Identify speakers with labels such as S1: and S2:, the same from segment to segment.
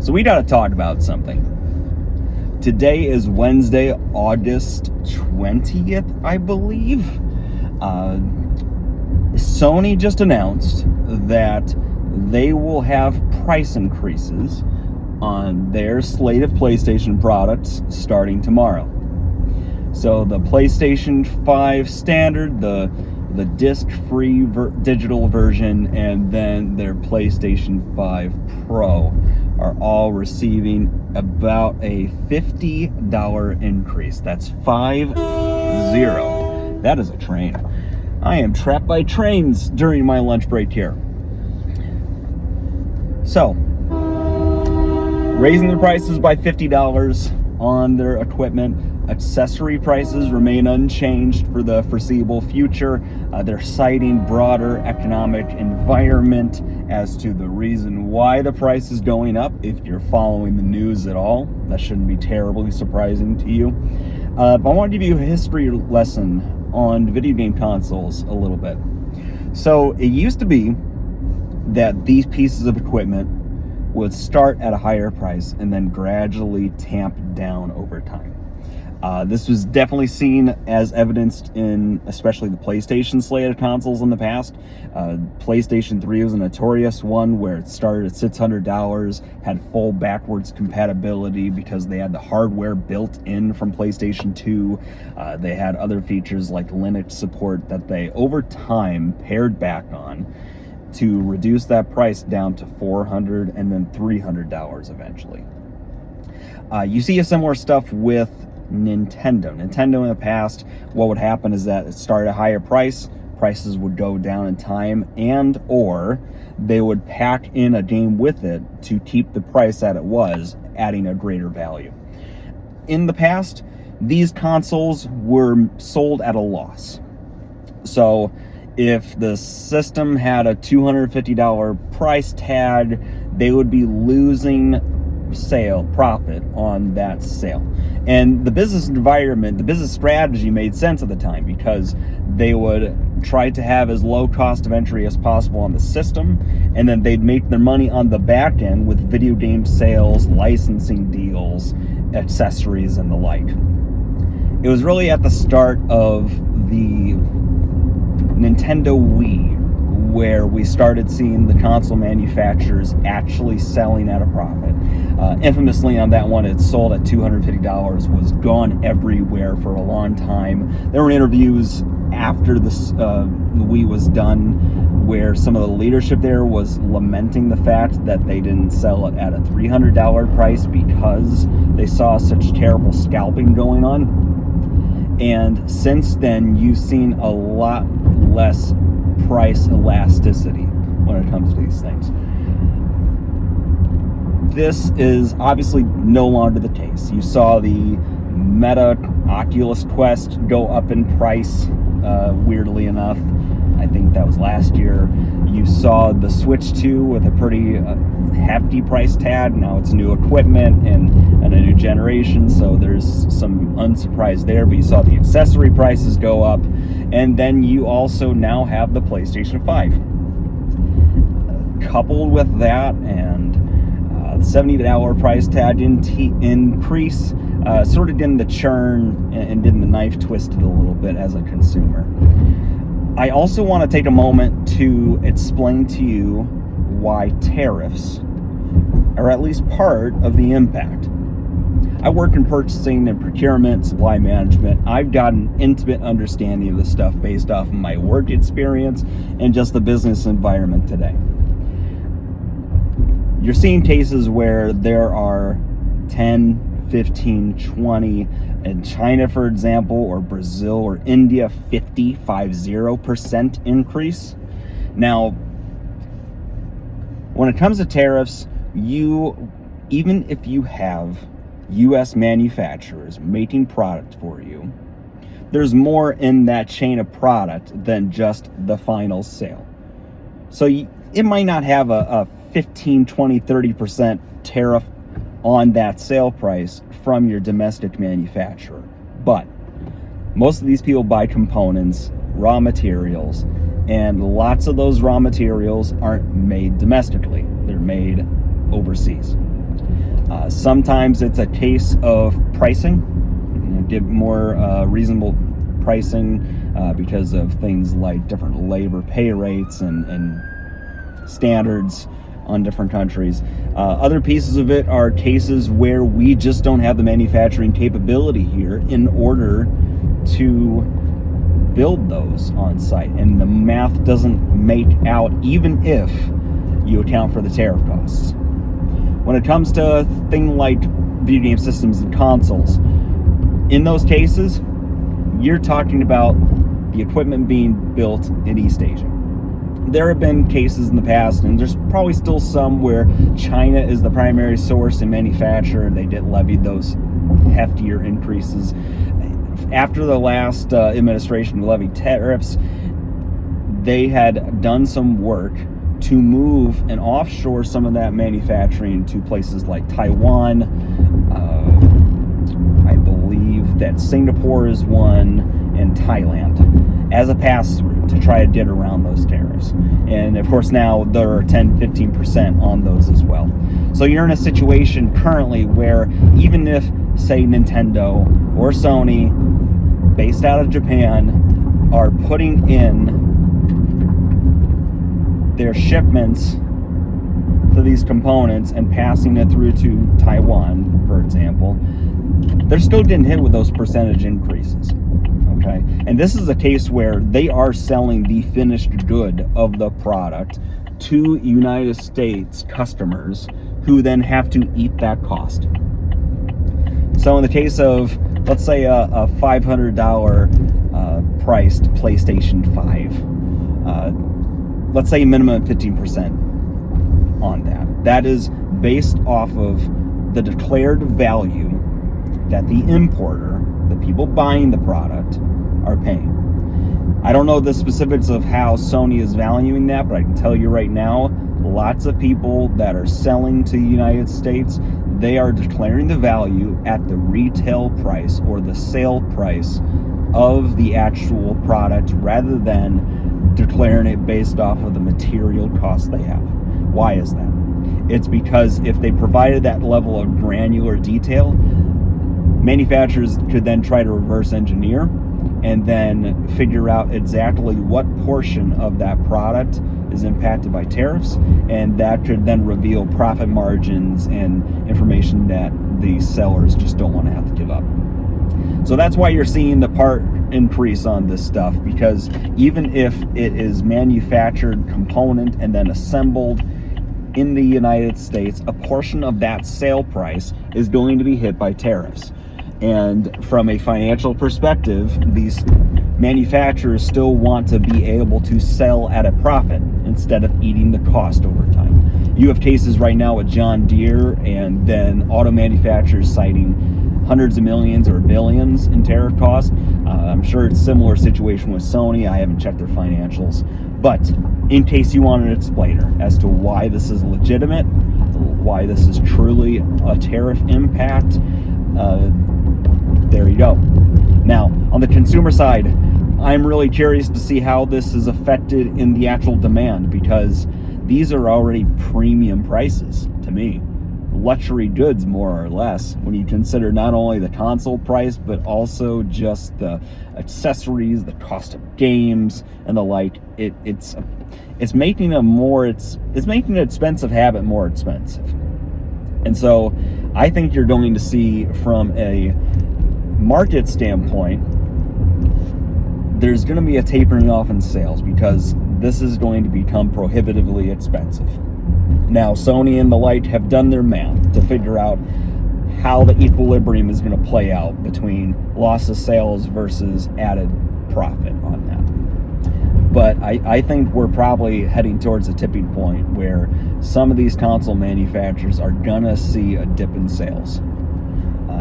S1: So we got to talk about something. Today is Wednesday, August 20th, I believe. Sony just announced that they will have price increases on their slate of PlayStation products starting tomorrow. So the PlayStation 5 Standard, the disc-free digital version, and then their PlayStation 5 Pro are all receiving about a $50 increase. That's 50. That is a train. I am trapped by trains during my lunch break here. So, raising the prices by $50 on their equipment. Accessory prices remain unchanged for the foreseeable future. They're citing broader economic environment as to the reason why the price is going up. If you're following the news at all, that shouldn't be terribly surprising to you. But I want to give you a history lesson on video game consoles a little bit. So it used to be that these pieces of equipment would start at a higher price and then gradually tamp down over time. This was definitely seen as evidenced in especially the PlayStation slate of consoles in the past. PlayStation 3 was a notorious one where it started at $600, had full backwards compatibility because they had the hardware built in from PlayStation 2. They had other features like Linux support that they over time pared back on to reduce that price down to $400 and then $300 eventually. You see a similar stuff with Nintendo. Nintendo in the past, what would happen is that it started at a higher price, prices would go down in time, and or they would pack in a game with it to keep the price that it was, adding a greater value. In the past, these consoles were sold at a loss. So if the system had a $250 price tag, they would be losing profit on that sale. And the business environment, the business strategy made sense at the time because they would try to have as low cost of entry as possible on the system, and then they'd make their money on the back end with video game sales, licensing deals, accessories, and the like. It was really at the start of the Nintendo Wii where we started seeing the console manufacturers actually selling at a profit. Infamously on that one, it sold at $250, was gone everywhere for a long time. There were interviews after the Wii was done where some of the leadership there was lamenting the fact that they didn't sell it at a $300 price because they saw such terrible scalping going on. And since then, you've seen a lot less price elasticity when it comes to these things. This is obviously no longer the case. You saw the Meta Oculus Quest go up in price, weirdly enough. I think that was last year. You saw the Switch 2 with a pretty hefty price tag. Now it's new equipment and a new generation, so there's some unsurprise there. But you saw the accessory prices go up, and then you also now have the PlayStation 5. Coupled with that and $70 price tag increase, sort of did the churn and did the knife twisted a little bit as a consumer. I also want to take a moment to explain to you why tariffs are at least part of the impact. I work in purchasing and procurement, supply management. I've got an intimate understanding of this stuff based off of my work experience and just the business environment today. You're seeing cases where there are 10, 15, 20, in China, for example, or Brazil or India, 50% increase. Now, when it comes to tariffs, even if you have U.S. manufacturers making product for you, there's more in that chain of product than just the final sale. So it might not have a 15, 20, 30% tariff on that sale price from your domestic manufacturer. But most of these people buy components, raw materials, and lots of those raw materials aren't made domestically. They're made overseas. Sometimes it's a case of pricing, get more reasonable pricing because of things like different labor pay rates and standards on different countries. Other pieces of it are cases where we just don't have the manufacturing capability here in order to build those on site, and the math doesn't make out even if you account for the tariff costs. When it comes to things like video game systems and consoles, in those cases, you're talking about the equipment being built in East Asia. There have been cases in the past, and there's probably still some, where China is the primary source and manufacturer, and they get levied those heftier increases. After the last administration levied tariffs, they had done some work to move and offshore some of that manufacturing to places like Taiwan. I believe that Singapore is one, and Thailand, as a pass-through to try to get around those tariffs. And of course now there are 10-15% on those as well. So you're in a situation currently where even if, say, Nintendo or Sony, based out of Japan, are putting in their shipments for these components and passing it through to Taiwan, for example, they're still getting hit with those percentage increases. Okay, and this is a case where they are selling the finished good of the product to United States customers, who then have to eat that cost. So in the case of, let's say, a $500 priced PlayStation 5, let's say minimum 15% on that. That is based off of the declared value that the importer, the people buying the product, are paying. I don't know the specifics of how Sony is valuing that, but I can tell you right now, lots of people that are selling to the United States, they are declaring the value at the retail price or the sale price of the actual product, rather than declaring it based off of the material costs they have. Why is that? It's because if they provided that level of granular detail, manufacturers could then try to reverse engineer and then figure out exactly what portion of that product is impacted by tariffs, and that could then reveal profit margins and information that the sellers just don't want to have to give up. So that's why you're seeing the part increase on this stuff, because even if it is manufactured component and then assembled in the United States, a portion of that sale price is going to be hit by tariffs. And from a financial perspective, these manufacturers still want to be able to sell at a profit instead of eating the cost over time. You have cases right now with John Deere and then auto manufacturers citing hundreds of millions or billions in tariff costs. I'm sure it's a similar situation with Sony. I haven't checked their financials. But in case you want an explainer as to why this is legitimate, why this is truly a tariff impact, there you go. Now, on the consumer side, I'm really curious to see how this is affected in the actual demand, because these are already premium prices to me. Luxury goods, more or less, when you consider not only the console price, but also just the accessories, the cost of games, and the like. It's making it's making an expensive habit more expensive. And so I think you're going to see, from a market standpoint, there's going to be a tapering off in sales, because this is going to become prohibitively expensive. Now, Sony and the like have done their math to figure out how the equilibrium is going to play out between loss of sales versus added profit on that. But I think we're probably heading towards a tipping point where some of these console manufacturers are going to see a dip in sales.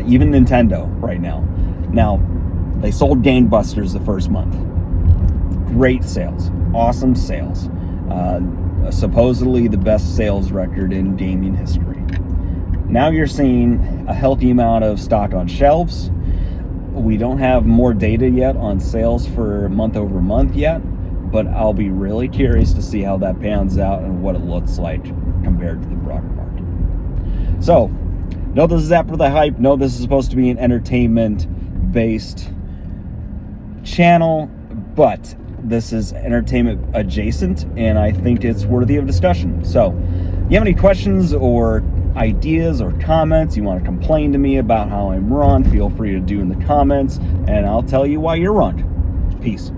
S1: Even Nintendo right now. Now, they sold gangbusters the first month. Great sales. Awesome sales. Supposedly the best sales record in gaming history. Now you're seeing a healthy amount of stock on shelves. We don't have more data yet on sales for month over month yet, but I'll be really curious to see how that pans out and what it looks like compared to the broader market. So, No, this is After the Hype. No, this is supposed to be an entertainment-based channel, but this is entertainment adjacent, and I think it's worthy of discussion. So, you have any questions or ideas or comments, you want to complain to me about how I'm wrong, feel free to do in the comments, and I'll tell you why you're wrong. Peace.